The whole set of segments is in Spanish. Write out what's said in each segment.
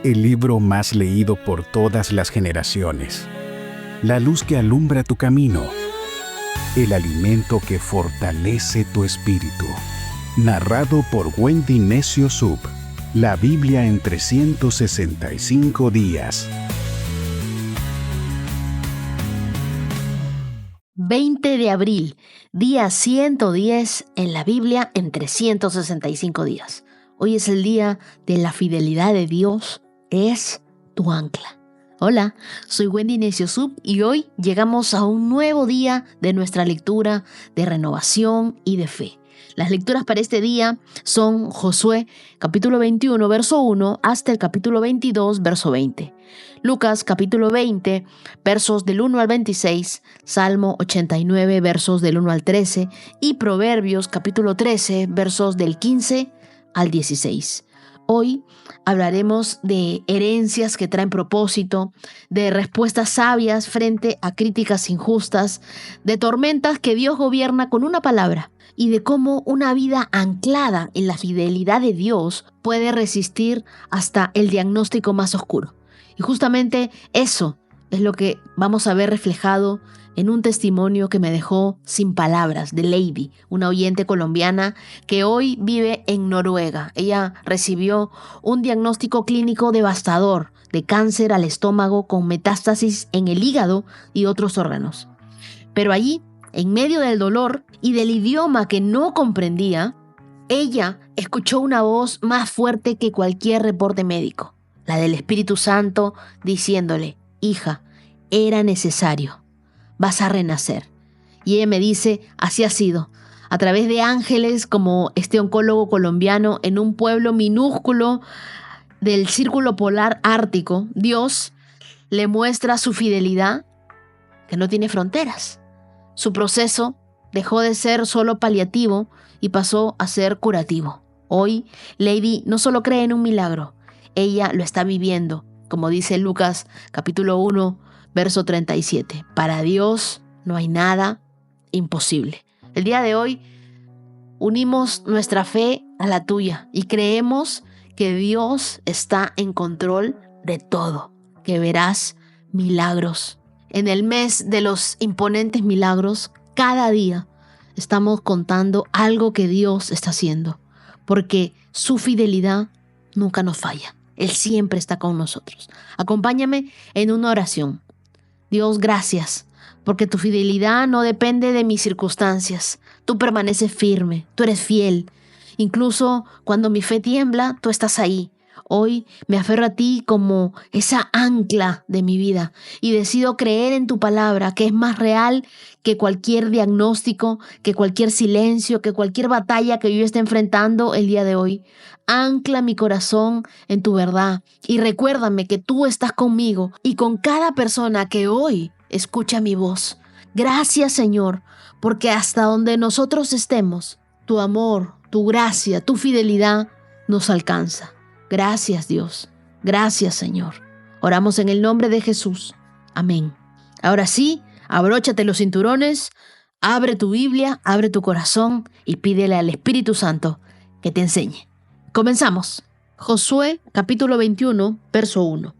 el libro más leído por todas las generaciones, la luz que alumbra tu camino, el alimento que fortalece tu espíritu. Narrado por Wendy Necio Sub, la Biblia en 365 días. 20 de abril, día 110 en la Biblia en 365 días. Hoy es el día de la fidelidad de Dios, es tu ancla. Hola, soy Wendy Necio Sub y hoy llegamos a un nuevo día de nuestra lectura de renovación y de fe. Las lecturas para este día son Josué, capítulo 21, verso 1, hasta el capítulo 22, verso 20. Lucas, capítulo 20, versos del 1 al 26, Salmo 89, versos del 1 al 13, y Proverbios, capítulo 13, versos del 15 al 16. Hoy hablaremos de herencias que traen propósito, de respuestas sabias frente a críticas injustas, de tormentas que Dios gobierna con una palabra y de cómo una vida anclada en la fidelidad de Dios puede resistir hasta el diagnóstico más oscuro. Y justamente eso es lo que vamos a ver reflejado en un testimonio que me dejó sin palabras de Lady, una oyente colombiana que hoy vive en Noruega. Ella recibió un diagnóstico clínico devastador de cáncer al estómago con metástasis en el hígado y otros órganos. Pero allí, en medio del dolor y del idioma que no comprendía, ella escuchó una voz más fuerte que cualquier reporte médico, la del Espíritu Santo, diciéndole: hija, era necesario. Vas a renacer. Y ella me dice, así ha sido. A través de ángeles como este oncólogo colombiano en un pueblo minúsculo del Círculo Polar Ártico, Dios le muestra su fidelidad que no tiene fronteras. Su proceso dejó de ser solo paliativo y pasó a ser curativo. Hoy, Lady no solo cree en un milagro, ella lo está viviendo, como dice Lucas capítulo 1, verso 37. Para Dios no hay nada imposible. El día de hoy unimos nuestra fe a la tuya y creemos que Dios está en control de todo, que verás milagros. En el mes de los imponentes milagros, cada día estamos contando algo que Dios está haciendo, porque su fidelidad nunca nos falla. Él siempre está con nosotros. Acompáñame en una oración. Dios, gracias, porque tu fidelidad no depende de mis circunstancias. Tú permaneces firme, tú eres fiel. Incluso cuando mi fe tiembla, tú estás ahí. Hoy me aferro a ti como esa ancla de mi vida y decido creer en tu palabra, que es más real que cualquier diagnóstico, que cualquier silencio, que cualquier batalla que yo esté enfrentando el día de hoy. Ancla mi corazón en tu verdad y recuérdame que tú estás conmigo y con cada persona que hoy escucha mi voz. Gracias, Señor, porque hasta donde nosotros estemos, tu amor, tu gracia, tu fidelidad nos alcanza. Gracias, Dios. Gracias, Señor. Oramos en el nombre de Jesús. Amén. Ahora sí, abróchate los cinturones, abre tu Biblia, abre tu corazón y pídele al Espíritu Santo que te enseñe. Comenzamos. Josué, capítulo 21, verso 1.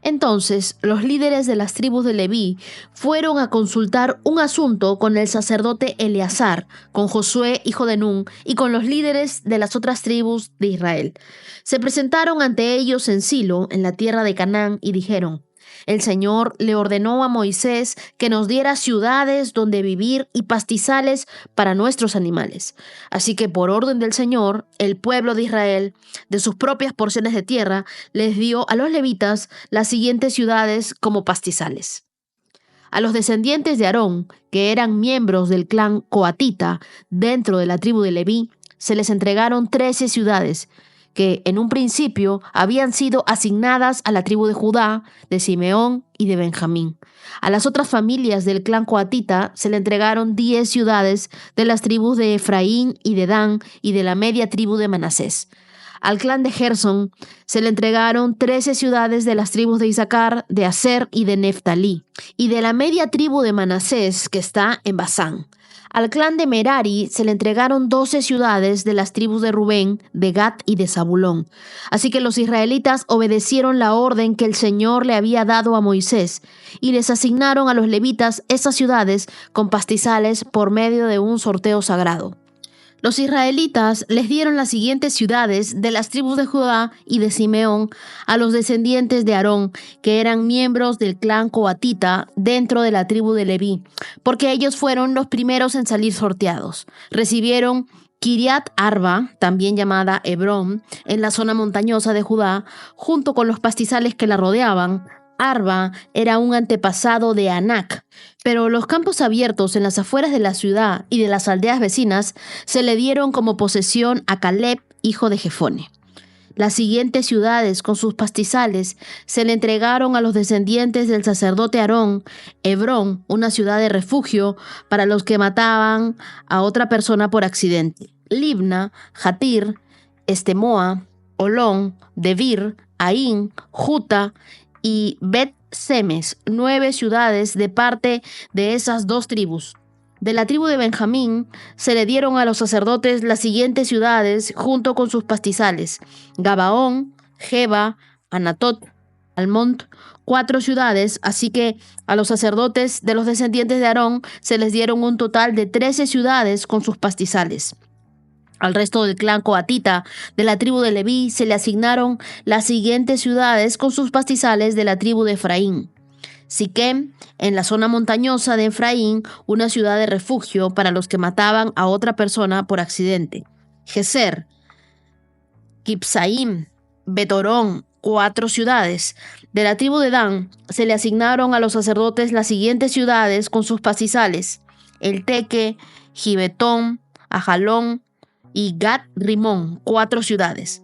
Entonces, los líderes de las tribus de Leví fueron a consultar un asunto con el sacerdote Eleazar, con Josué, hijo de Nun, y con los líderes de las otras tribus de Israel. Se presentaron ante ellos en Silo, en la tierra de Canaán, y dijeron: el Señor le ordenó a Moisés que nos diera ciudades donde vivir y pastizales para nuestros animales. Así que por orden del Señor, el pueblo de Israel, de sus propias porciones de tierra, les dio a los levitas las siguientes ciudades como pastizales. A los descendientes de Aarón, que eran miembros del clan coatita dentro de la tribu de Leví, se les entregaron 13 ciudades, que en un principio habían sido asignadas a la tribu de Judá, de Simeón y de Benjamín. A las otras familias del clan coatita se le entregaron 10 ciudades de las tribus de Efraín y de Dan y de la media tribu de Manasés. Al clan de Gersón se le entregaron 13 ciudades de las tribus de Isaacar, de Aser y de Neftalí, y de la media tribu de Manasés que está en Basán. Al clan de Merari se le entregaron 12 ciudades de las tribus de Rubén, de Gad y de Zabulón. Así que los israelitas obedecieron la orden que el Señor le había dado a Moisés y les asignaron a los levitas esas ciudades con pastizales por medio de un sorteo sagrado. Los israelitas les dieron las siguientes ciudades de las tribus de Judá y de Simeón a los descendientes de Aarón, que eran miembros del clan coatita dentro de la tribu de Leví, porque ellos fueron los primeros en salir sorteados. Recibieron Kiriat Arba, también llamada Hebrón, en la zona montañosa de Judá, junto con los pastizales que la rodeaban. Arba era un antepasado de Anac, pero los campos abiertos en las afueras de la ciudad y de las aldeas vecinas se le dieron como posesión a Caleb, hijo de Jefone. Las siguientes ciudades con sus pastizales se le entregaron a los descendientes del sacerdote Aarón: Hebrón, una ciudad de refugio para los que mataban a otra persona por accidente; Libna, Jatir, Estemoa, Olón, Debir, Aín, Juta y Bet-Semes, 9 ciudades de parte de esas dos tribus. De la tribu de Benjamín se le dieron a los sacerdotes las siguientes ciudades junto con sus pastizales: Gabaón, Geba, Anatot, Almont, 4 ciudades. Así que a los sacerdotes de los descendientes de Aarón se les dieron un total de 13 ciudades con sus pastizales. Al resto del clan coatita de la tribu de Leví se le asignaron las siguientes ciudades con sus pastizales de la tribu de Efraín: Siquem, en la zona montañosa de Efraín, una ciudad de refugio para los que mataban a otra persona por accidente; Geser, Kipsaim, Betorón, 4 ciudades. De la tribu de Dan se le asignaron a los sacerdotes las siguientes ciudades con sus pastizales: Elteque, Gibetón, Ajalón y Gat Rimón, 4 ciudades.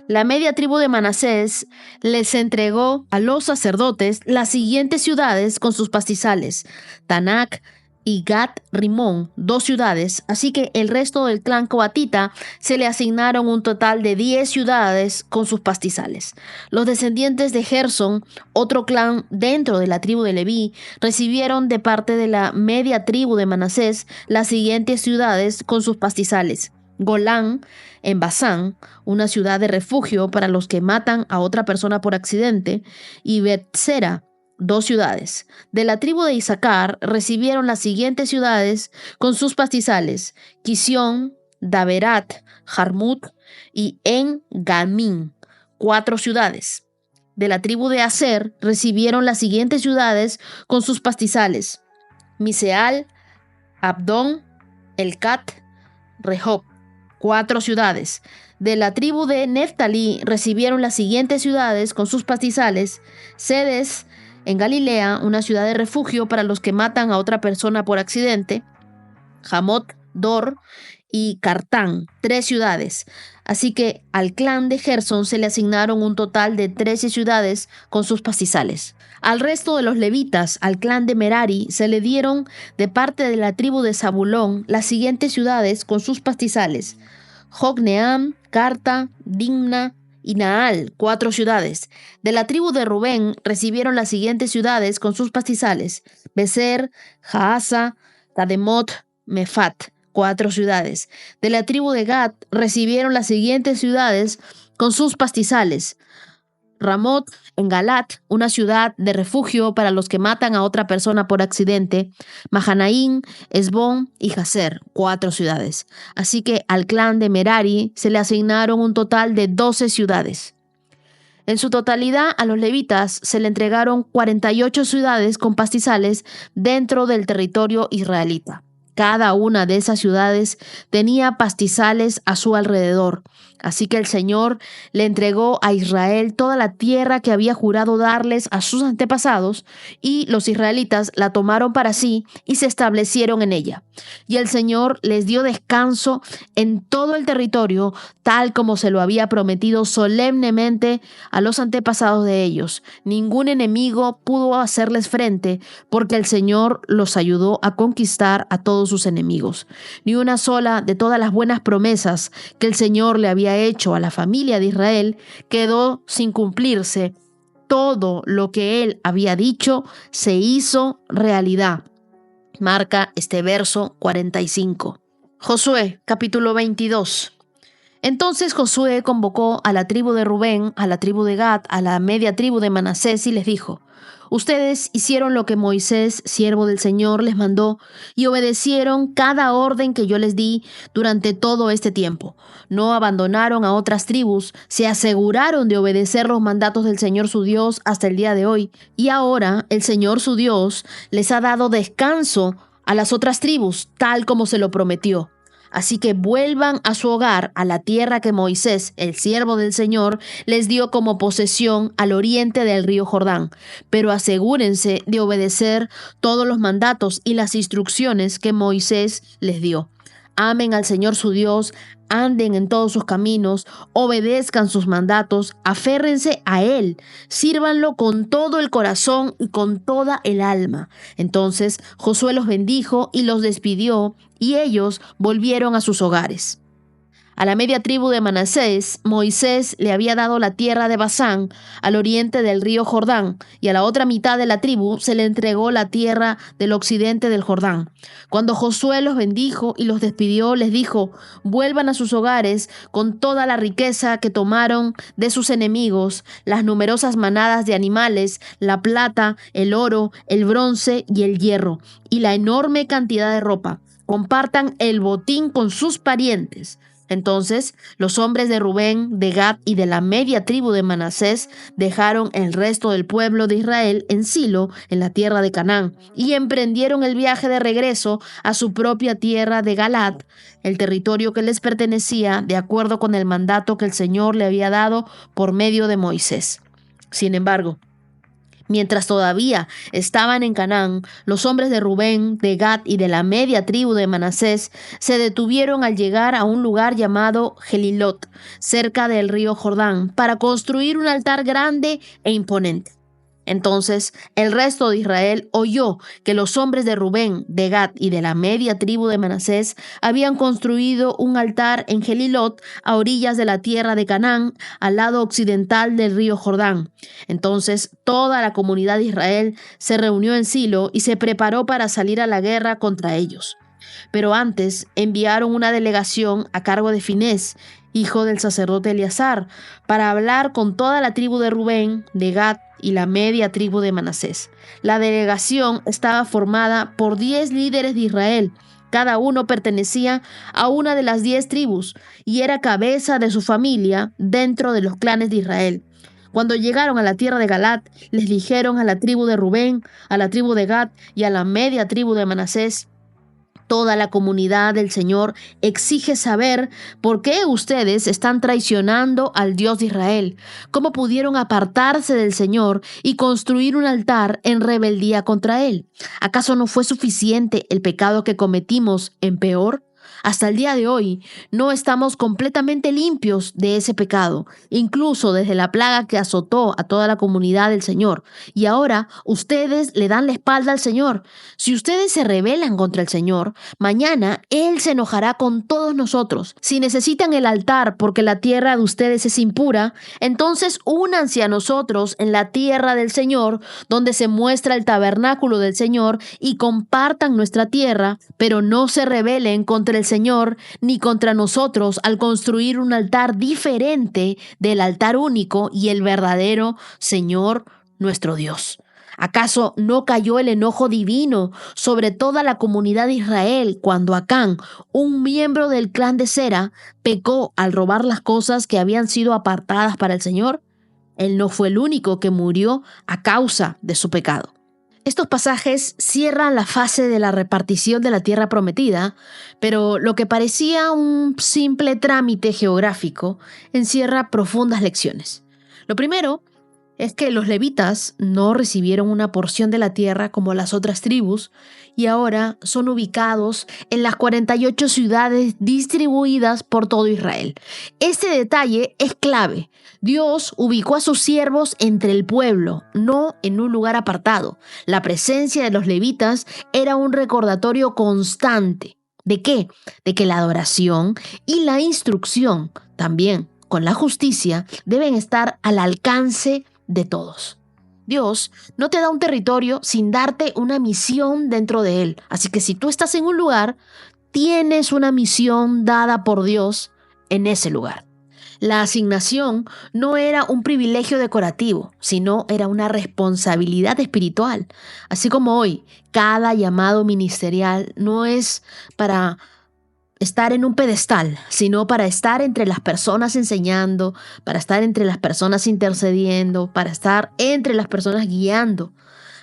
La media tribu de Manasés les entregó a los sacerdotes las siguientes ciudades con sus pastizales: Tanac y Gat Rimón, 2 ciudades. Así que el resto del clan coatita se le asignaron un total de 10 ciudades con sus pastizales. Los descendientes de Gersón, otro clan dentro de la tribu de Leví, recibieron de parte de la media tribu de Manasés las siguientes ciudades con sus pastizales: Golán, en Basán, una ciudad de refugio para los que matan a otra persona por accidente, y Betsera, 2 ciudades. De la tribu de Isaacar recibieron las siguientes ciudades con sus pastizales: Quisión, Daberat, Jarmut y En-Gamín, 4 ciudades. De la tribu de Aser recibieron las siguientes ciudades con sus pastizales: Miseal, Abdón, Elcat, Rehob, 4 ciudades. De la tribu de Neftalí recibieron las siguientes ciudades con sus pastizales: Sedes, en Galilea, una ciudad de refugio para los que matan a otra persona por accidente; Jamot, Dor y Cartán, 3 ciudades. Así que al clan de Gersón se le asignaron un total de 13 ciudades con sus pastizales. Al resto de los levitas, al clan de Merari, se le dieron de parte de la tribu de Zabulón las siguientes ciudades con sus pastizales: Jocneam, Carta, Dimna y Naal, 4 ciudades. De la tribu de Rubén recibieron las siguientes ciudades con sus pastizales: Beser, Jaasa, Tademot, Mefat, 4 ciudades. De la tribu de Gad recibieron las siguientes ciudades con sus pastizales: Ramot, en Galat, una ciudad de refugio para los que matan a otra persona por accidente; Mahanaín, Esbón y Jaser, 4 ciudades. Así que al clan de Merari se le asignaron un total de 12 ciudades. En su totalidad, a los levitas se le entregaron 48 ciudades con pastizales dentro del territorio israelita. Cada una de esas ciudades tenía pastizales a su alrededor. Así que el Señor le entregó a Israel toda la tierra que había jurado darles a sus antepasados, y los israelitas la tomaron para sí y se establecieron en ella. Y el Señor les dio descanso en todo el territorio, tal como se lo había prometido solemnemente a los antepasados de ellos. Ningún enemigo pudo hacerles frente, porque el Señor los ayudó a conquistar a todos sus enemigos. Ni una sola de todas las buenas promesas que el Señor le había hecho a la familia de Israel quedó sin cumplirse. Todo lo que él había dicho se hizo realidad. marca este verso 45. Josué, capítulo 22. Entonces Josué convocó a la tribu de Rubén, a la tribu de Gad, a la media tribu de Manasés y les dijo: Ustedes hicieron lo que Moisés, siervo del Señor, les mandó y obedecieron cada orden que yo les di durante todo este tiempo. No abandonaron a otras tribus, se aseguraron de obedecer los mandatos del Señor su Dios hasta el día de hoy. Y ahora el Señor su Dios les ha dado descanso a las otras tribus, tal como se lo prometió. Así que vuelvan a su hogar, a la tierra que Moisés, el siervo del Señor, les dio como posesión al oriente del río Jordán. Pero asegúrense de obedecer todos los mandatos y las instrucciones que Moisés les dio. Amen al Señor su Dios, anden en todos sus caminos, obedezcan sus mandatos, aférrense a Él, sírvanlo con todo el corazón y con toda el alma. Entonces Josué los bendijo y los despidió, y ellos volvieron a sus hogares. A la media tribu de Manasés, Moisés le había dado la tierra de Basán, al oriente del río Jordán, y a la otra mitad de la tribu se le entregó la tierra del occidente del Jordán. Cuando Josué los bendijo y los despidió, les dijo: vuelvan a sus hogares con toda la riqueza que tomaron de sus enemigos, las numerosas manadas de animales, la plata, el oro, el bronce y el hierro, y la enorme cantidad de ropa. Compartan el botín con sus parientes. Entonces los hombres de Rubén, de Gad y de la media tribu de Manasés dejaron el resto del pueblo de Israel en Silo, en la tierra de Canaán, y emprendieron el viaje de regreso a su propia tierra de Galaad, el territorio que les pertenecía de acuerdo con el mandato que el Señor le había dado por medio de Moisés. Sin embargo, mientras todavía estaban en Canaán, los hombres de Rubén, de Gad y de la media tribu de Manasés se detuvieron al llegar a un lugar llamado Gelilot, cerca del río Jordán, para construir un altar grande e imponente. Entonces el resto de Israel oyó que los hombres de Rubén, de Gad y de la media tribu de Manasés habían construido un altar en Gelilot, a orillas de la tierra de Canaán, al lado occidental del río Jordán. Entonces toda la comunidad de Israel se reunió en Silo y se preparó para salir a la guerra contra ellos. Pero antes enviaron una delegación a cargo de Finés, hijo del sacerdote Eleazar, para hablar con toda la tribu de Rubén, de Gad y la media tribu de Manasés. La delegación estaba formada por 10 líderes de Israel. Cada uno pertenecía a una de las 10 tribus y era cabeza de su familia dentro de los clanes de Israel. Cuando llegaron a la tierra de Galaad, les dijeron a la tribu de Rubén, a la tribu de Gad y a la media tribu de Manasés: toda la comunidad del Señor exige saber por qué ustedes están traicionando al Dios de Israel. ¿Cómo pudieron apartarse del Señor y construir un altar en rebeldía contra Él? ¿Acaso no fue suficiente el pecado que cometimos en Peor? Hasta el día de hoy no estamos completamente limpios de ese pecado, incluso desde la plaga que azotó a toda la comunidad del Señor. Y ahora ustedes le dan la espalda al Señor. Si ustedes se rebelan contra el Señor, mañana Él se enojará con todos nosotros. Si necesitan el altar porque la tierra de ustedes es impura, entonces únanse a nosotros en la tierra del Señor, donde se muestra el tabernáculo del Señor, y compartan nuestra tierra, pero no se rebelen contra el Señor ni contra nosotros al construir un altar diferente del altar único y el verdadero Señor nuestro Dios. ¿Acaso no cayó el enojo divino sobre toda la comunidad de Israel cuando Acán, un miembro del clan de Sera, pecó al robar las cosas que habían sido apartadas para el Señor? Él no fue el único que murió a causa de su pecado. Estos pasajes cierran la fase de la repartición de la tierra prometida, pero lo que parecía un simple trámite geográfico encierra profundas lecciones. Lo primero es que los levitas no recibieron una porción de la tierra como las otras tribus y ahora son ubicados en las 48 ciudades distribuidas por todo Israel. Este detalle es clave. Dios ubicó a sus siervos entre el pueblo, no en un lugar apartado. La presencia de los levitas era un recordatorio constante. ¿De qué? De que la adoración y la instrucción, también con la justicia, deben estar al alcance de todos. Dios no te da un territorio sin darte una misión dentro de él. Así que si tú estás en un lugar, tienes una misión dada por Dios en ese lugar. La asignación no era un privilegio decorativo, sino era una responsabilidad espiritual. Así como hoy, cada llamado ministerial no es para estar en un pedestal, sino para estar entre las personas enseñando, para estar entre las personas intercediendo, para estar entre las personas guiando.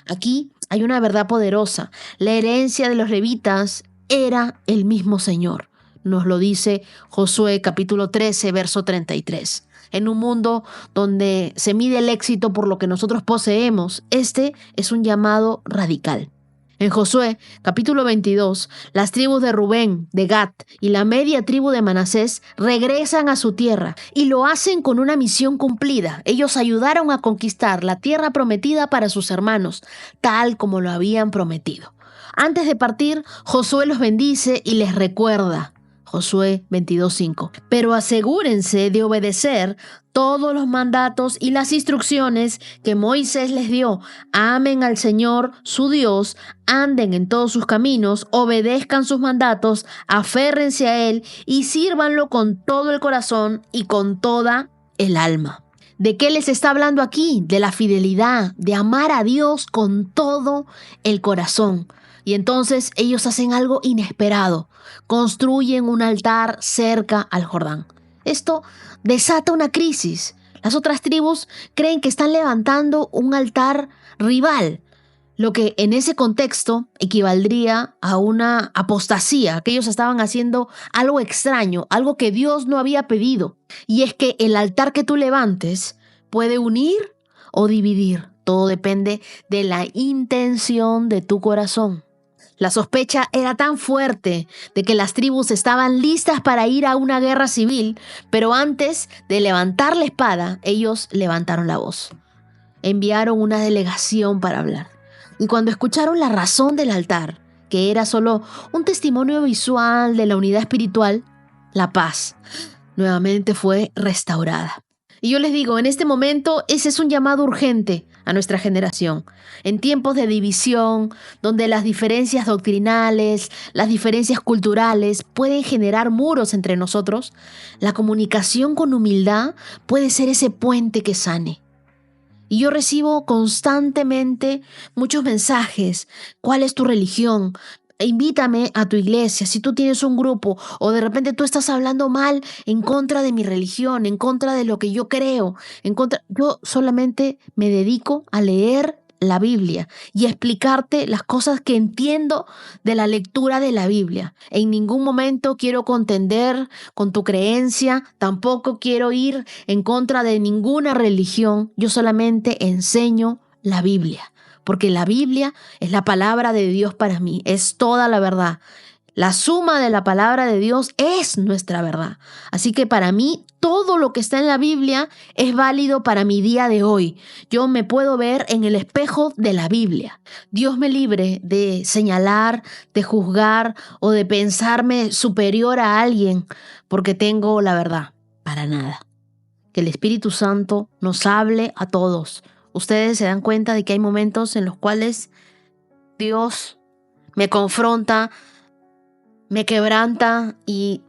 Aquí hay una verdad poderosa. La herencia de los levitas era el mismo Señor. Nos lo dice Josué capítulo 13, verso 33. En un mundo donde se mide el éxito por lo que nosotros poseemos, este es un llamado radical. En Josué, capítulo 22, las tribus de Rubén, de Gad y la media tribu de Manasés regresan a su tierra y lo hacen con una misión cumplida. Ellos ayudaron a conquistar la tierra prometida para sus hermanos, tal como lo habían prometido. Antes de partir, Josué los bendice y les recuerda. Josué 22:5. Pero asegúrense de obedecer todos los mandatos y las instrucciones que Moisés les dio. Amen al Señor, su Dios, anden en todos sus caminos, obedezcan sus mandatos, aférrense a Él y sírvanlo con todo el corazón y con toda el alma. ¿De qué les está hablando aquí? De la fidelidad, de amar a Dios con todo el corazón. Y entonces ellos hacen algo inesperado. Construyen un altar cerca al Jordán. Esto desata una crisis. Las otras tribus creen que están levantando un altar rival, lo que en ese contexto equivaldría a una apostasía, que ellos estaban haciendo algo extraño, algo que Dios no había pedido. Y es que el altar que tú levantes puede unir o dividir. Todo depende de la intención de tu corazón. La sospecha era tan fuerte de que las tribus estaban listas para ir a una guerra civil, pero antes de levantar la espada, ellos levantaron la voz. Enviaron una delegación para hablar. Y cuando escucharon la razón del altar, que era solo un testimonio visual de la unidad espiritual, la paz nuevamente fue restaurada. Y yo les digo, en este momento ese es un llamado urgente a nuestra generación. En tiempos de división, donde las diferencias doctrinales, las diferencias culturales pueden generar muros entre nosotros, la comunicación con humildad puede ser ese puente que sane. Y yo recibo constantemente muchos mensajes. ¿Cuál es tu religión? Invítame a tu iglesia. Si tú tienes un grupo o de repente tú estás hablando mal en contra de mi religión, en contra de lo que yo creo, yo solamente me dedico a leer la Biblia y a explicarte las cosas que entiendo de la lectura de la Biblia. En ningún momento quiero contender con tu creencia, tampoco quiero ir en contra de ninguna religión. Yo solamente enseño la Biblia. Porque la Biblia es la palabra de Dios para mí, es toda la verdad. La suma de la palabra de Dios es nuestra verdad. Así que para mí todo lo que está en la Biblia es válido para mi día de hoy. Yo me puedo ver en el espejo de la Biblia. Dios me libre de señalar, de juzgar o de pensarme superior a alguien porque tengo la verdad. Para nada. Que el Espíritu Santo nos hable a todos. Ustedes se dan cuenta de que hay momentos en los cuales Dios me confronta, me quebranta y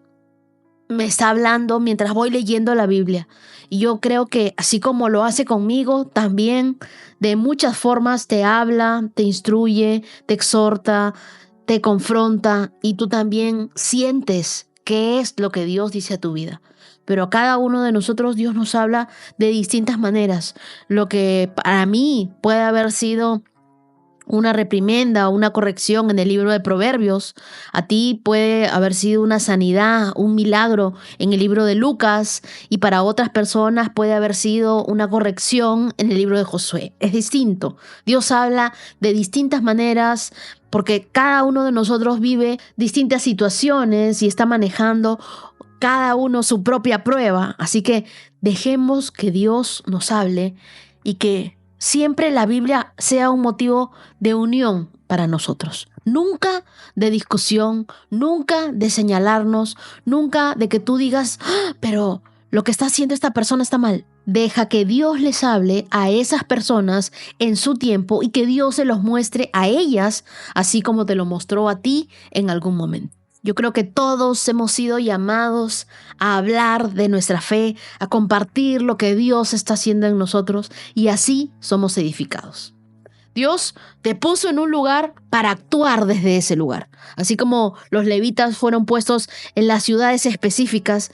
me está hablando mientras voy leyendo la Biblia. Y yo creo que así como lo hace conmigo, también de muchas formas te habla, te instruye, te exhorta, te confronta y tú también sientes qué es lo que Dios dice a tu vida. Pero a cada uno de nosotros Dios nos habla de distintas maneras. Lo que para mí puede haber sido una reprimenda o una corrección en el libro de Proverbios, a ti puede haber sido una sanidad, un milagro en el libro de Lucas, y para otras personas puede haber sido una corrección en el libro de Josué. Es distinto. Dios habla de distintas maneras porque cada uno de nosotros vive distintas situaciones y está manejando cada uno su propia prueba. Así que dejemos que Dios nos hable y que siempre la Biblia sea un motivo de unión para nosotros. Nunca de discusión, nunca de señalarnos, nunca de que tú digas, pero lo que está haciendo esta persona está mal. Deja que Dios les hable a esas personas en su tiempo y que Dios se los muestre a ellas, así como te lo mostró a ti en algún momento. Yo creo que todos hemos sido llamados a hablar de nuestra fe, a compartir lo que Dios está haciendo en nosotros, y así somos edificados. Dios te puso en un lugar para actuar desde ese lugar. Así como los levitas fueron puestos en las ciudades específicas,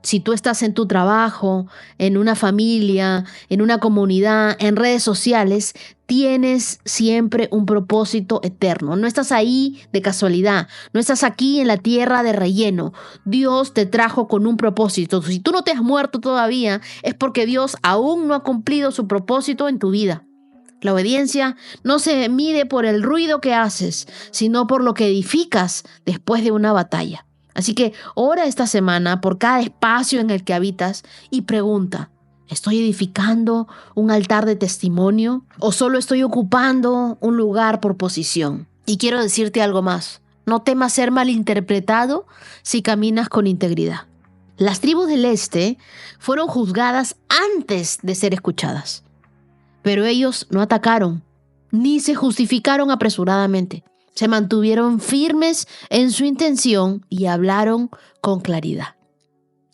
si tú estás en tu trabajo, en una familia, en una comunidad, en redes sociales, tienes siempre un propósito eterno. No estás ahí de casualidad, no estás aquí en la tierra de relleno. Dios te trajo con un propósito. Si tú no te has muerto todavía, es porque Dios aún no ha cumplido su propósito en tu vida. La obediencia no se mide por el ruido que haces, sino por lo que edificas después de una batalla. Así que ora esta semana por cada espacio en el que habitas y pregunta, ¿estoy edificando un altar de testimonio o solo estoy ocupando un lugar por posición? Y quiero decirte algo más, no temas ser malinterpretado si caminas con integridad. Las tribus del este fueron juzgadas antes de ser escuchadas, pero ellos no atacaron ni se justificaron apresuradamente. Se mantuvieron firmes en su intención y hablaron con claridad.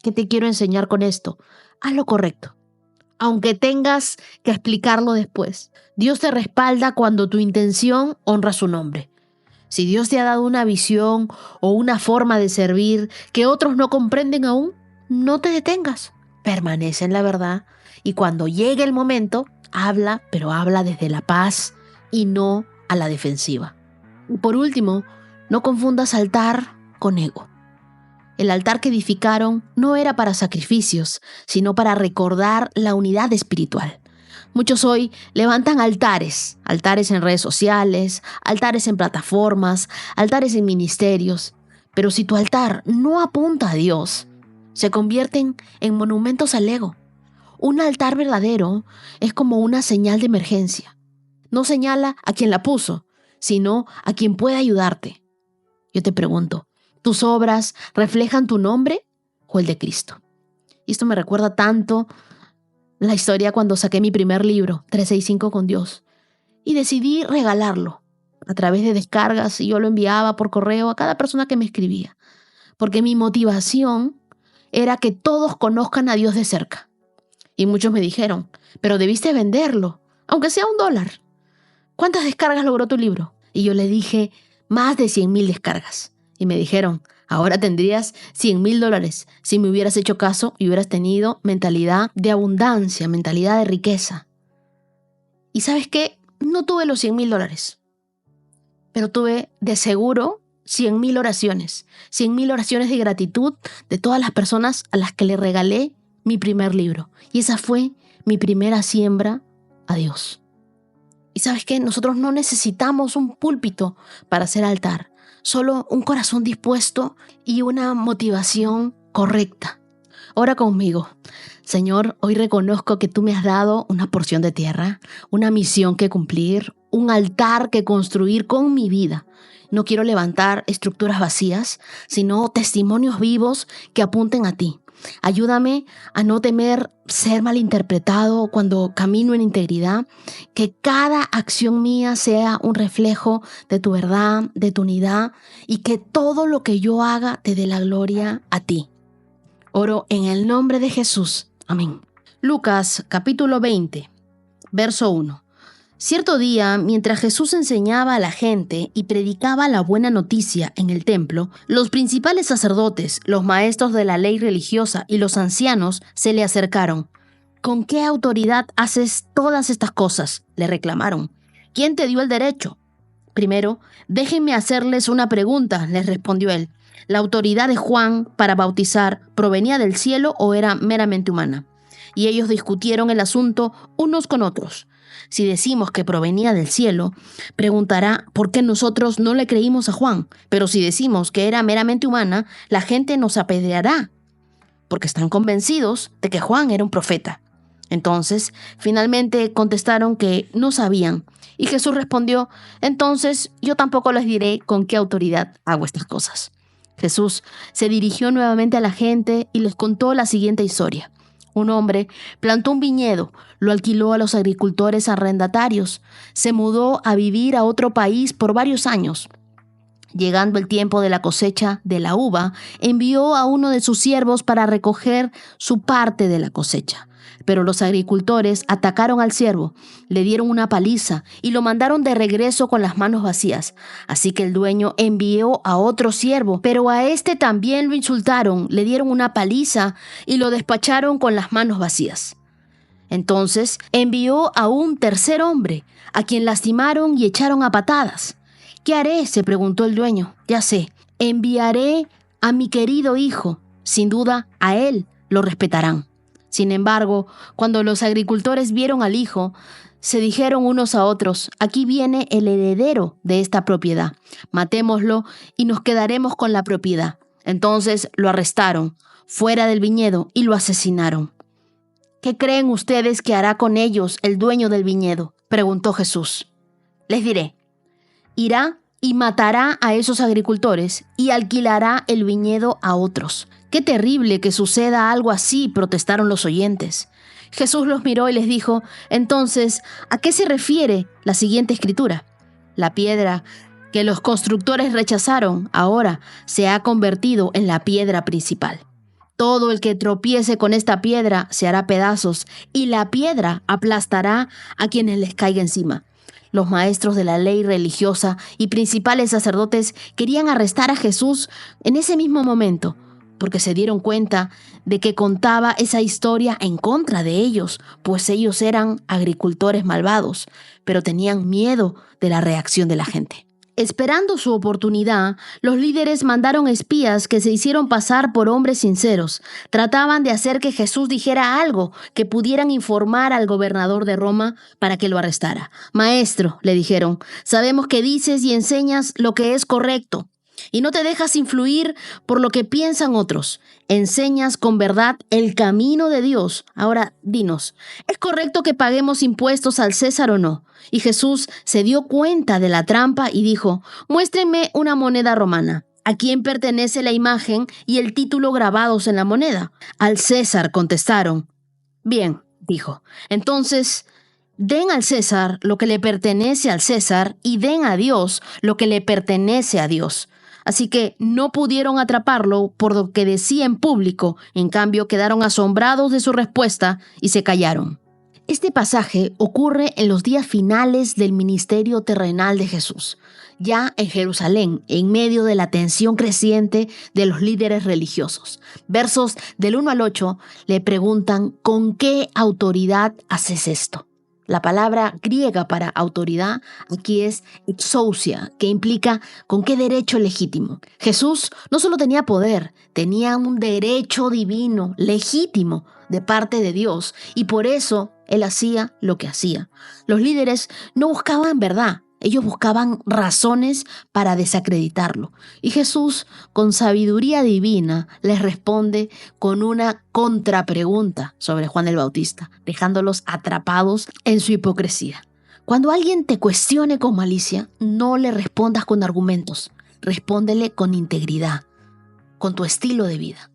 ¿Qué te quiero enseñar con esto? Haz lo correcto, aunque tengas que explicarlo después. Dios te respalda cuando tu intención honra su nombre. Si Dios te ha dado una visión o una forma de servir que otros no comprenden aún, no te detengas. Permanece en la verdad y cuando llegue el momento, habla, pero habla desde la paz y no a la defensiva. Por último, no confundas altar con ego. El altar que edificaron no era para sacrificios, sino para recordar la unidad espiritual. Muchos hoy levantan altares en redes sociales, altares en plataformas, altares en ministerios. Pero si tu altar no apunta a Dios, se convierten en monumentos al ego. Un altar verdadero es como una señal de emergencia. No señala a quien la puso, sino a quien puede ayudarte. Yo te pregunto, ¿tus obras reflejan tu nombre o el de Cristo? Y esto me recuerda tanto la historia cuando saqué mi primer libro, 365 con Dios, y decidí regalarlo a través de descargas y yo lo enviaba por correo a cada persona que me escribía, porque mi motivación era que todos conozcan a Dios de cerca. Y muchos me dijeron, pero debiste venderlo, aunque sea $1. ¿Cuántas descargas logró tu libro? Y yo le dije, más de 100,000 descargas. Y me dijeron, ahora tendrías $100,000 si me hubieras hecho caso y hubieras tenido mentalidad de abundancia, mentalidad de riqueza. ¿Y sabes qué? No tuve los $100,000, pero tuve de seguro 100,000 oraciones. 100,000 oraciones de gratitud de todas las personas a las que le regalé mi primer libro. Y esa fue mi primera siembra a Dios. Y ¿sabes qué? Nosotros no necesitamos un púlpito para hacer altar, solo un corazón dispuesto y una motivación correcta. Ora conmigo. Señor, hoy reconozco que tú me has dado una porción de tierra, una misión que cumplir, un altar que construir con mi vida. No quiero levantar estructuras vacías, sino testimonios vivos que apunten a ti. Ayúdame a no temer ser malinterpretado cuando camino en integridad, que cada acción mía sea un reflejo de tu verdad, de tu unidad y que todo lo que yo haga te dé la gloria a ti. Oro en el nombre de Jesús. Amén. Lucas capítulo 20, verso 1. Cierto día, mientras Jesús enseñaba a la gente y predicaba la buena noticia en el templo, los principales sacerdotes, los maestros de la ley religiosa y los ancianos se le acercaron. ¿Con qué autoridad haces todas estas cosas?, le reclamaron. ¿Quién te dio el derecho? Primero, déjenme hacerles una pregunta, les respondió él. ¿La autoridad de Juan para bautizar provenía del cielo o era meramente humana? Y ellos discutieron el asunto unos con otros. Si decimos que provenía del cielo, preguntará por qué nosotros no le creímos a Juan. Pero si decimos que era meramente humana, la gente nos apedreará, porque están convencidos de que Juan era un profeta. Entonces, finalmente contestaron que no sabían. Y Jesús respondió, entonces yo tampoco les diré con qué autoridad hago estas cosas. Jesús se dirigió nuevamente a la gente y les contó la siguiente historia. Un hombre plantó un viñedo, lo alquiló a los agricultores arrendatarios, se mudó a vivir a otro país por varios años. Llegando el tiempo de la cosecha de la uva, envió a uno de sus siervos para recoger su parte de la cosecha. Pero los agricultores atacaron al siervo, le dieron una paliza y lo mandaron de regreso con las manos vacías. Así que el dueño envió a otro siervo, pero a este también lo insultaron, le dieron una paliza y lo despacharon con las manos vacías. Entonces envió a un tercer hombre, a quien lastimaron y echaron a patadas. ¿Qué haré?, se preguntó el dueño. Ya sé, enviaré a mi querido hijo. Sin duda, a él lo respetarán. Sin embargo, cuando los agricultores vieron al hijo, se dijeron unos a otros: aquí viene el heredero de esta propiedad. Matémoslo y nos quedaremos con la propiedad. Entonces lo arrestaron fuera del viñedo y lo asesinaron. ¿Qué creen ustedes que hará con ellos el dueño del viñedo?, preguntó Jesús. Les diré: irá y matará a esos agricultores y alquilará el viñedo a otros. ¡Qué terrible que suceda algo así!, protestaron los oyentes. Jesús los miró y les dijo: entonces, ¿a qué se refiere la siguiente escritura? La piedra que los constructores rechazaron ahora se ha convertido en la piedra principal. Todo el que tropiece con esta piedra se hará pedazos y la piedra aplastará a quienes les caiga encima. Los maestros de la ley religiosa y principales sacerdotes querían arrestar a Jesús en ese mismo momento, porque se dieron cuenta de que contaba esa historia en contra de ellos, pues ellos eran agricultores malvados, pero tenían miedo de la reacción de la gente. Esperando su oportunidad, los líderes mandaron espías que se hicieron pasar por hombres sinceros. Trataban de hacer que Jesús dijera algo que pudieran informar al gobernador de Roma para que lo arrestara. Maestro, le dijeron, sabemos que dices y enseñas lo que es correcto y no te dejas influir por lo que piensan otros. Enseñas con verdad el camino de Dios. Ahora, dinos, ¿es correcto que paguemos impuestos al César o no? Y Jesús se dio cuenta de la trampa y dijo: muéstrenme una moneda romana. ¿A quién pertenece la imagen y el título grabados en la moneda? Al César, contestaron. Bien, dijo, entonces den al César lo que le pertenece al César y den a Dios lo que le pertenece a Dios. Así que no pudieron atraparlo por lo que decía en público. En cambio, quedaron asombrados de su respuesta y se callaron. Este pasaje ocurre en los días finales del ministerio terrenal de Jesús, ya en Jerusalén, en medio de la tensión creciente de los líderes religiosos. Versos del 1 al 8 le preguntan: ¿con qué autoridad haces esto? La palabra griega para autoridad aquí es exousia, que implica con qué derecho legítimo. Jesús no solo tenía poder, tenía un derecho divino, legítimo, de parte de Dios, y por eso él hacía lo que hacía. Los líderes no buscaban verdad, ellos buscaban razones para desacreditarlo. Y Jesús, con sabiduría divina, les responde con una contrapregunta sobre Juan el Bautista, dejándolos atrapados en su hipocresía. Cuando alguien te cuestione con malicia, no le respondas con argumentos, respóndele con integridad, con tu estilo de vida.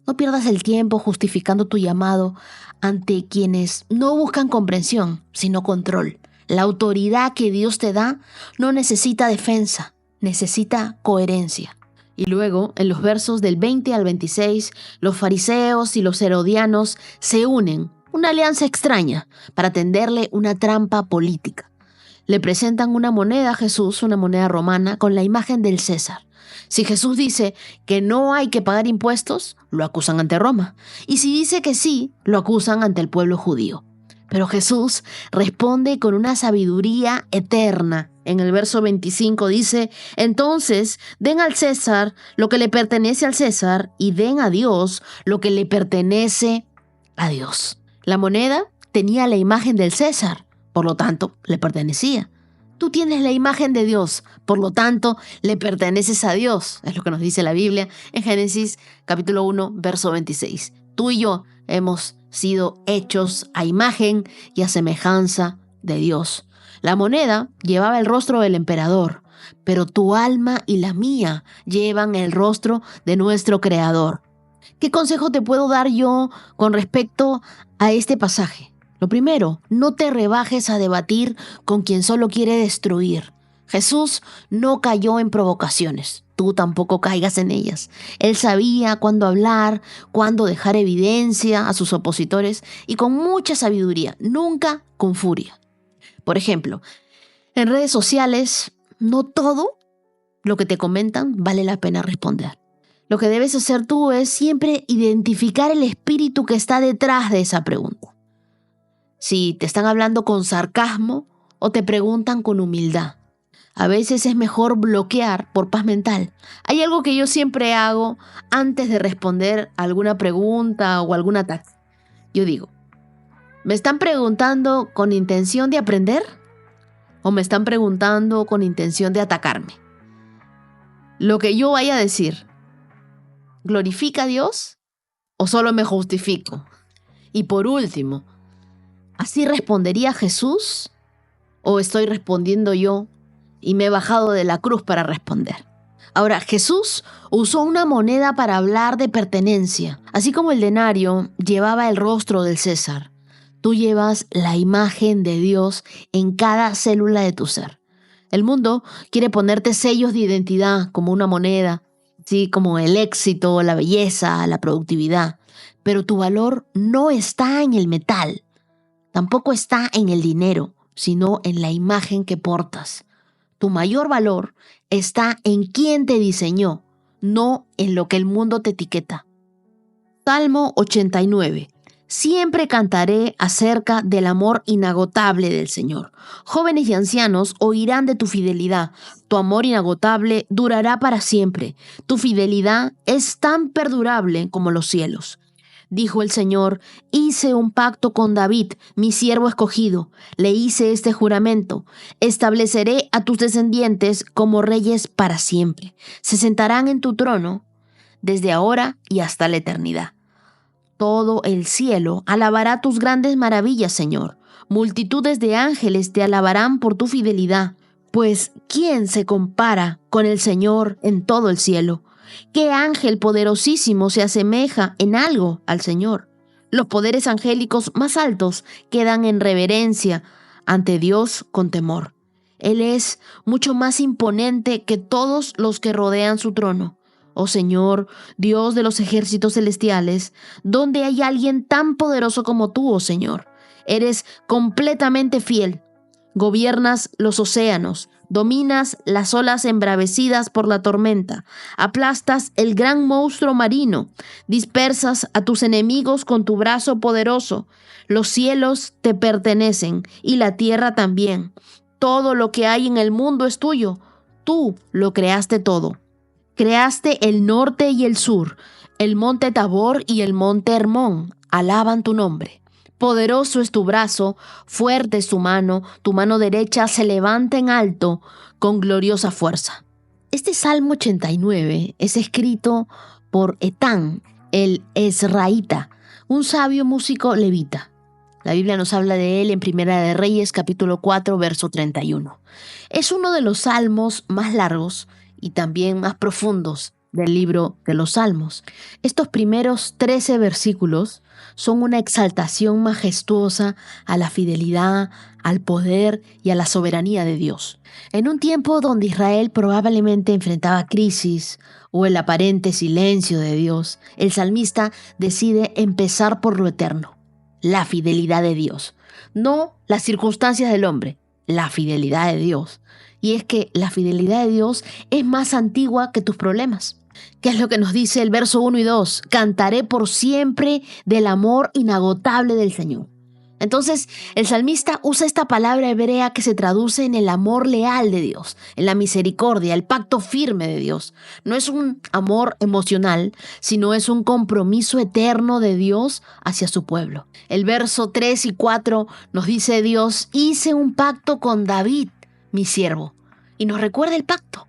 No pierdas el tiempo justificando tu llamado ante quienes no buscan comprensión, sino control. La autoridad que Dios te da no necesita defensa, necesita coherencia. Y luego, en los versos del 20 al 26, los fariseos y los herodianos se unen, una alianza extraña, para tenderle una trampa política. Le presentan una moneda a Jesús, una moneda romana, con la imagen del César. Si Jesús dice que no hay que pagar impuestos, lo acusan ante Roma. Y si dice que sí, lo acusan ante el pueblo judío. Pero Jesús responde con una sabiduría eterna. En el verso 25 dice: entonces den al César lo que le pertenece al César y den a Dios lo que le pertenece a Dios. La moneda tenía la imagen del César, por lo tanto, le pertenecía. Tú tienes la imagen de Dios, por lo tanto, le perteneces a Dios. Es lo que nos dice la Biblia en Génesis capítulo 1, verso 26. Tú y yo hemos sido hechos a imagen y a semejanza de Dios. La moneda llevaba el rostro del emperador. pero tu alma y la mía llevan el rostro de nuestro Creador. ¿Qué consejo te puedo dar yo con respecto a este pasaje? Lo primero, no te rebajes a debatir con quien solo quiere destruir. Jesús no cayó en provocaciones, tú tampoco caigas en ellas. Él sabía cuándo hablar, cuándo dejar evidencia a sus opositores y con mucha sabiduría, nunca con furia. Por ejemplo, en redes sociales, no todo lo que te comentan vale la pena responder. Lo que debes hacer tú es siempre identificar el espíritu que está detrás de esa pregunta. Si te están hablando con sarcasmo o te preguntan con humildad. A veces es mejor bloquear por paz mental. Hay algo que yo siempre hago antes de responder alguna pregunta o algún ataque. Yo digo, ¿me están preguntando con intención de aprender? ¿O me están preguntando con intención de atacarme? Lo que yo vaya a decir, ¿glorifica a Dios o solo me justifico? Y por último, ¿así respondería Jesús o estoy respondiendo yo y me he bajado de la cruz para responder? Ahora, Jesús usó una moneda para hablar de pertenencia. Así como el denario llevaba el rostro del César, tú llevas la imagen de Dios en cada célula de tu ser. El mundo quiere ponerte sellos de identidad como una moneda, ¿sí? Como el éxito, la belleza, la productividad. Pero tu valor no está en el metal, tampoco está en el dinero, sino en la imagen que portas. Tu mayor valor está en quién te diseñó, no en lo que el mundo te etiqueta. Salmo 89. Siempre cantaré acerca del amor inagotable del Señor. Jóvenes y ancianos oirán de tu fidelidad. Tu amor inagotable durará para siempre. Tu fidelidad es tan perdurable como los cielos. Dijo el Señor, hice un pacto con David, mi siervo escogido. Le hice este juramento. Estableceré a tus descendientes como reyes para siempre. Se sentarán en tu trono desde ahora y hasta la eternidad. Todo el cielo alabará tus grandes maravillas, Señor. Multitudes de ángeles te alabarán por tu fidelidad. Pues, ¿quién se compara con el Señor en todo el cielo? ¿Qué ángel poderosísimo se asemeja en algo al Señor? Los poderes angélicos más altos quedan en reverencia ante Dios con temor. Él es mucho más imponente que todos los que rodean su trono. Oh Señor, Dios de los ejércitos celestiales, ¿dónde hay alguien tan poderoso como tú, oh Señor? Eres completamente fiel. Gobiernas los océanos, dominas las olas embravecidas por la tormenta, aplastas el gran monstruo marino, dispersas a tus enemigos con tu brazo poderoso. Los cielos te pertenecen y la tierra también. Todo lo que hay en el mundo es tuyo. Tú lo creaste todo. Creaste el norte y el sur, el monte Tabor y el monte Hermón. Alaban tu nombre. Poderoso es tu brazo, fuerte es tu mano derecha se levanta en alto con gloriosa fuerza. Este Salmo 89 es escrito por Etán, el Ezraíta, un sabio músico levita. La Biblia nos habla de él en Primera de Reyes, capítulo 4, verso 31. Es uno de los salmos más largos y también más profundos del libro de los Salmos. Estos primeros 13 versículos son una exaltación majestuosa a la fidelidad, al poder y a la soberanía de Dios. En un tiempo donde Israel probablemente enfrentaba crisis o el aparente silencio de Dios, el salmista decide empezar por lo eterno, la fidelidad de Dios. No las circunstancias del hombre, la fidelidad de Dios. Y es que la fidelidad de Dios es más antigua que tus problemas. ¿Qué es lo que nos dice el verso 1 y 2? Cantaré por siempre del amor inagotable del Señor. Entonces, el salmista usa esta palabra hebrea que se traduce en el amor leal de Dios, en la misericordia, el pacto firme de Dios. No es un amor emocional, sino es un compromiso eterno de Dios hacia su pueblo. El verso 3 y 4 nos dice Dios, hice un pacto con David, mi siervo. Y nos recuerda el pacto.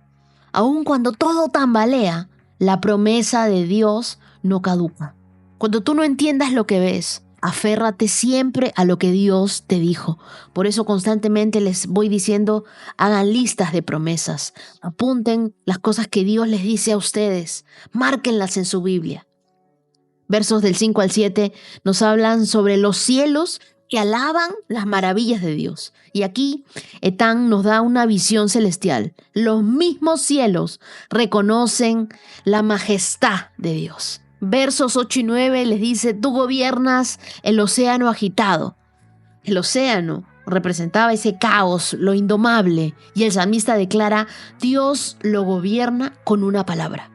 Aun cuando todo tambalea, la promesa de Dios no caduca. Cuando tú no entiendas lo que ves, Aférrate siempre a lo que Dios te dijo. Por eso constantemente les voy diciendo, hagan listas de promesas. Apunten las cosas que Dios les dice a ustedes. Márquenlas en su Biblia. Versos del 5 al 7 nos hablan sobre los cielos que alaban las maravillas de Dios. Y aquí Etán nos da una visión celestial. Los mismos cielos reconocen la majestad de Dios. Versos 8 y 9 les dice, tú gobiernas el océano agitado. El océano representaba ese caos, lo indomable. Y el salmista declara, Dios lo gobierna con una palabra.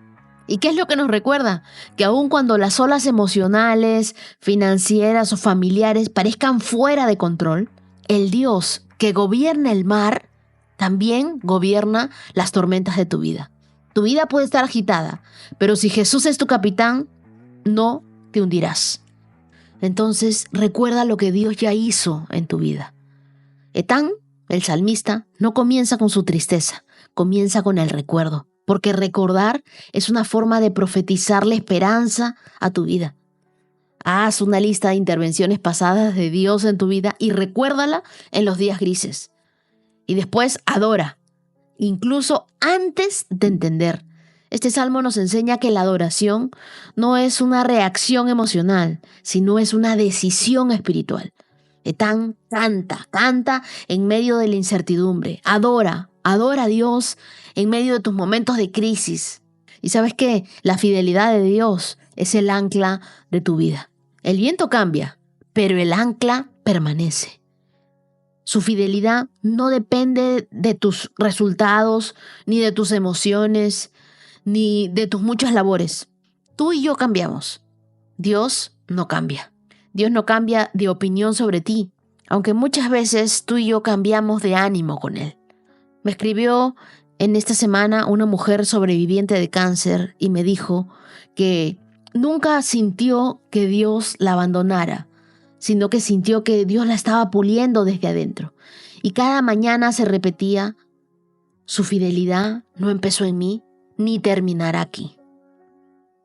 ¿Y qué es lo que nos recuerda? Que aun cuando las olas emocionales, financieras o familiares parezcan fuera de control, el Dios que gobierna el mar también gobierna las tormentas de tu vida. Tu vida puede estar agitada, pero si Jesús es tu capitán, no te hundirás. Entonces, recuerda lo que Dios ya hizo en tu vida. Etán, el salmista, no comienza con su tristeza, comienza con el recuerdo, porque recordar es una forma de profetizar la esperanza a tu vida. Haz una lista de intervenciones pasadas de Dios en tu vida y recuérdala en los días grises. Y después adora, incluso antes de entender. Este salmo nos enseña que la adoración no es una reacción emocional, sino es una decisión espiritual. Etán canta en medio de la incertidumbre. Adora a Dios en medio de tus momentos de crisis. Y ¿sabes qué? La fidelidad de Dios es el ancla de tu vida. El viento cambia, pero el ancla permanece. Su fidelidad no depende de tus resultados, ni de tus emociones, ni de tus muchas labores. Tú y yo cambiamos. Dios no cambia. Dios no cambia de opinión sobre ti, aunque muchas veces tú y yo cambiamos de ánimo con Él. Me escribió en esta semana una mujer sobreviviente de cáncer y me dijo que nunca sintió que Dios la abandonara, sino que sintió que Dios la estaba puliendo desde adentro. Y cada mañana se repetía, su fidelidad no empezó en mí, ni terminará aquí.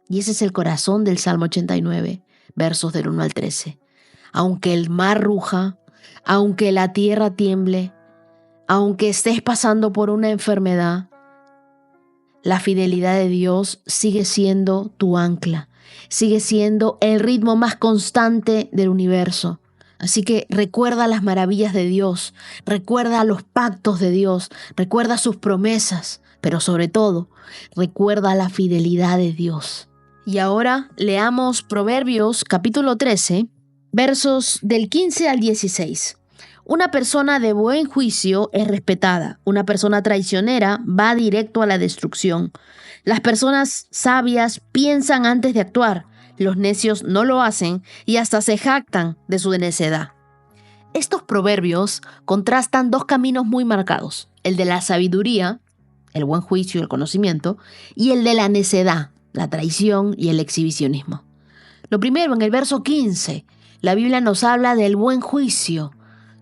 Y ese es el corazón del Salmo 89, versos del 1 al 13. Aunque el mar ruja, aunque la tierra tiemble, aunque estés pasando por una enfermedad, la fidelidad de Dios sigue siendo tu ancla, sigue siendo el ritmo más constante del universo. Así que recuerda las maravillas de Dios, recuerda los pactos de Dios, recuerda sus promesas, pero sobre todo, recuerda la fidelidad de Dios. Y ahora leamos Proverbios capítulo 13, versos del 15 al 16. Una persona de buen juicio es respetada. Una persona traicionera va directo a la destrucción. Las personas sabias piensan antes de actuar. Los necios no lo hacen y hasta se jactan de su necedad. Estos proverbios contrastan dos caminos muy marcados. El de la sabiduría, el buen juicio y el conocimiento, y el de la necedad, la traición y el exhibicionismo. Lo primero, en el verso 15, la Biblia nos habla del buen juicio,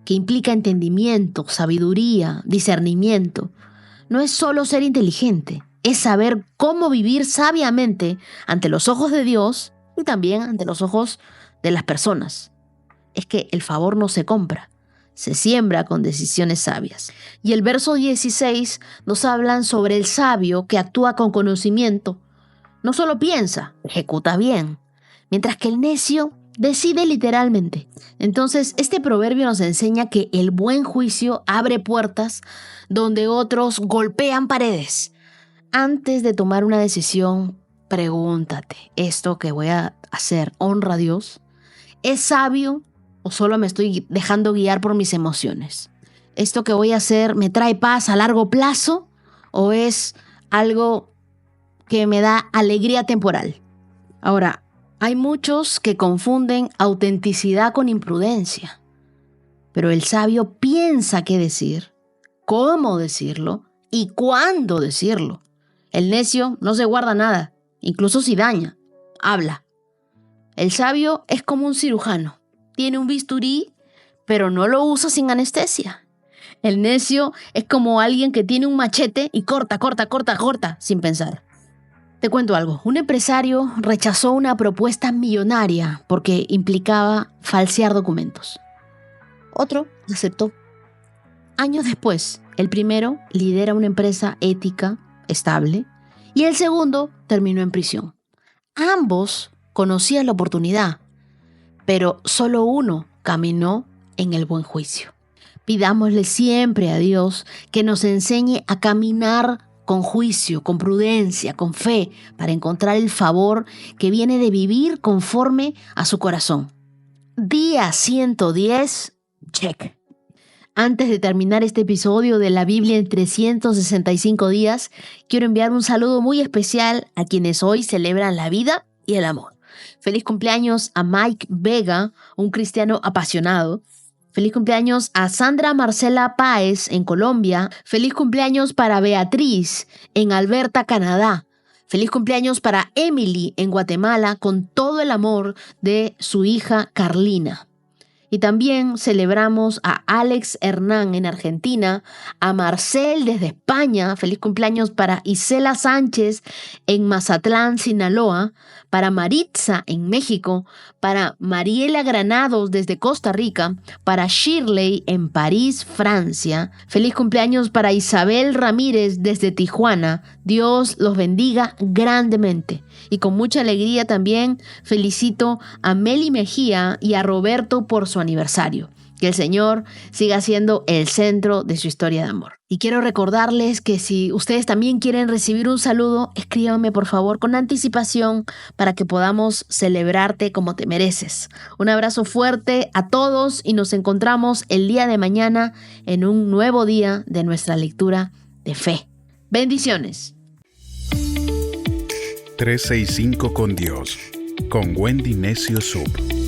que implica entendimiento, sabiduría, discernimiento. No es solo ser inteligente, es saber cómo vivir sabiamente ante los ojos de Dios y también ante los ojos de las personas. Es que el favor no se compra, se siembra con decisiones sabias. Y el verso 16 nos hablan sobre el sabio que actúa con conocimiento. No solo piensa, ejecuta bien, mientras que el necio decide literalmente. Entonces, este proverbio nos enseña que el buen juicio abre puertas donde otros golpean paredes. Antes de tomar una decisión, pregúntate, ¿esto que voy a hacer honra a Dios? ¿Es sabio o solo me estoy dejando guiar por mis emociones? ¿Esto que voy a hacer me trae paz a largo plazo o es algo que me da alegría temporal? Ahora, hay muchos que confunden autenticidad con imprudencia, pero el sabio piensa qué decir, cómo decirlo y cuándo decirlo. El necio no se guarda nada, incluso si daña, habla. El sabio es como un cirujano, tiene un bisturí, pero no lo usa sin anestesia. El necio es como alguien que tiene un machete y corta, sin pensar. Te cuento algo. Un empresario rechazó una propuesta millonaria porque implicaba falsear documentos. Otro aceptó. Años después, el primero lidera una empresa ética, estable, y el segundo terminó en prisión. Ambos conocían la oportunidad, pero solo uno caminó en el buen juicio. Pidámosle siempre a Dios que nos enseñe a caminar con juicio, con prudencia, con fe, para encontrar el favor que viene de vivir conforme a su corazón. Día 110, check. Antes de terminar este episodio de la Biblia en 365 días, quiero enviar un saludo muy especial a quienes hoy celebran la vida y el amor. Feliz cumpleaños a Mike Vega, un cristiano apasionado. Feliz cumpleaños a Sandra Marcela Páez en Colombia. Feliz cumpleaños para Beatriz en Alberta, Canadá. Feliz cumpleaños para Emily en Guatemala con todo el amor de su hija Carlina. Y también celebramos a Alex Hernán en Argentina, a Marcel desde España, feliz cumpleaños para Isela Sánchez en Mazatlán, Sinaloa, para Maritza en México, para Mariela Granados desde Costa Rica, para Shirley en París, Francia. Feliz cumpleaños para Isabel Ramírez desde Tijuana. Dios los bendiga grandemente. Y con mucha alegría también felicito a Meli Mejía y a Roberto por su aniversario. Que el Señor siga siendo el centro de su historia de amor. Y quiero recordarles que si ustedes también quieren recibir un saludo, escríbanme por favor con anticipación para que podamos celebrarte como te mereces. Un abrazo fuerte a todos y nos encontramos el día de mañana en un nuevo día de nuestra lectura de fe. Bendiciones. 365 con Dios, con Wendy Necio Sub.